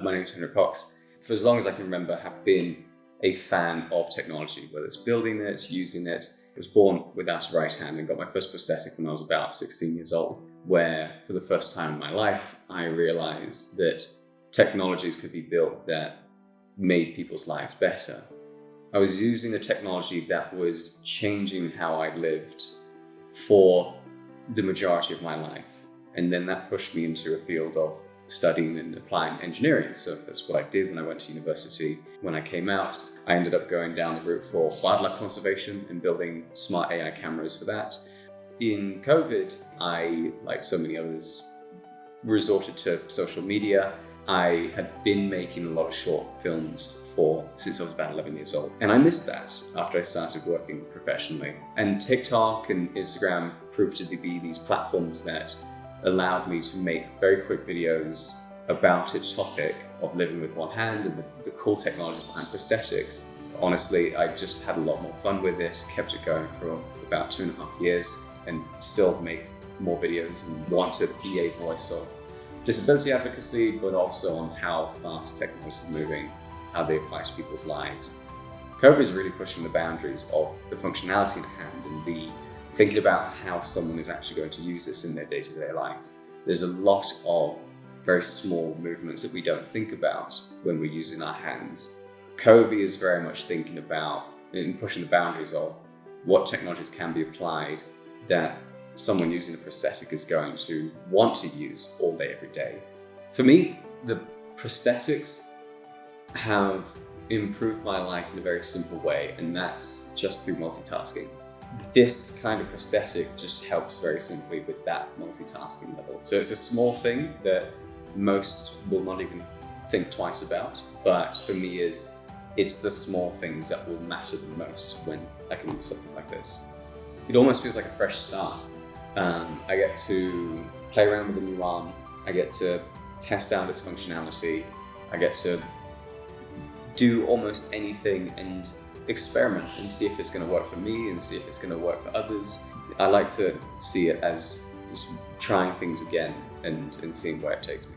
My name is Henrik Cox. For as long as I can remember, have been a fan of technology, whether it's building it, using it. I was born without a right hand and got my first prosthetic when I was about 16 years old, where for the first time in my life, I realized that technologies could be built that made people's lives better. I was using a technology that was changing how I lived for the majority of my life. And then that pushed me into a field of studying and applying engineering. So that's what I did when I went to university. When I came out, I ended up going down the route for wildlife conservation and building smart AI cameras for that. In COVID, I, like so many others, resorted to social media. I had been making a lot of short films since I was about 11 years old. And I missed that after I started working professionally. And TikTok and Instagram proved to be these platforms that allowed me to make very quick videos about a topic of living with one hand and the cool technology behind prosthetics. Honestly, I just had a lot more fun with it, kept it going for about 2.5 years, and still make more videos and want to be a voice of disability advocacy, but also on how fast technology is moving, how they apply to people's lives. COVVI is really pushing the boundaries of the functionality in the hand and the thinking about how someone is actually going to use this in their day-to-day life. There's a lot of very small movements that we don't think about when we're using our hands. COVVI is very much thinking about and pushing the boundaries of what technologies can be applied that someone using a prosthetic is going to want to use all day, every day. For me, the prosthetics have improved my life in a very simple way, and that's just through multitasking. This kind of prosthetic just helps very simply with that multitasking level. So it's a small thing that most will not even think twice about, but for me it's the small things that will matter the most when I can use something like this. It almost feels like a fresh start. I get to play around with a new arm, I get to test out its functionality, I get to do almost anything and experiment and see if it's going to work for me and see if it's going to work for others. I like to see it as just trying things again and seeing where it takes me.